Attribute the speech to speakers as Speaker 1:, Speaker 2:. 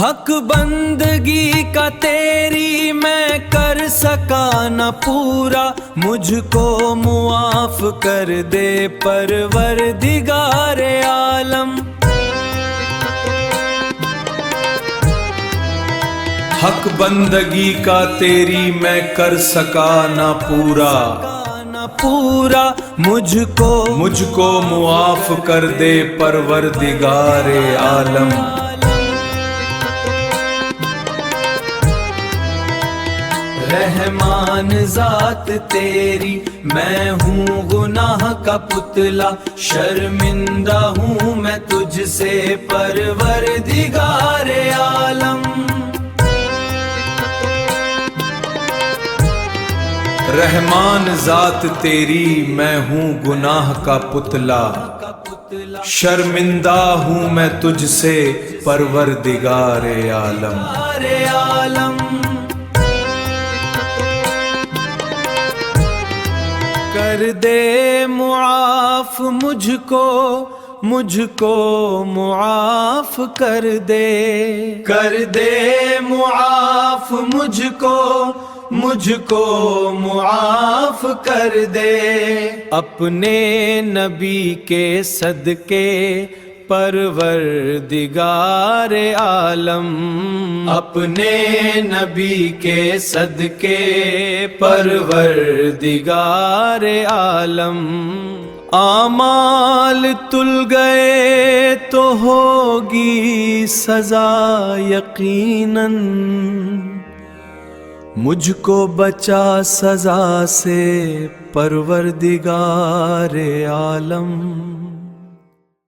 Speaker 1: حق بندگی کا تیری میں کر سکا نہ پورا، مجھ کو معاف کر دے پروردگار عالم۔
Speaker 2: حق بندگی کا تیری میں کر سکا نہ پورا، مجھ کو معاف کر دے پروردگار عالم۔
Speaker 1: رحمان ذات تیری میں ہوں گناہ کا پتلا، شرمندہ ہوں میں تجھ سے پروردگار عالم۔
Speaker 2: رحمان ذات تیری میں ہوں گناہ کا پتلا، شرمندہ ہوں میں تجھ سے پروردگار عالم۔
Speaker 1: کر دے معاف مجھ کو معاف کر دے معاف مجھ کو معاف کر دے، اپنے نبی کے صدقے پروردگار عالم، اپنے نبی کے صدقے پروردگار عالم۔ اعمال تل گئے تو ہوگی سزا یقیناً، مجھ کو بچا سزا سے پروردگار عالم۔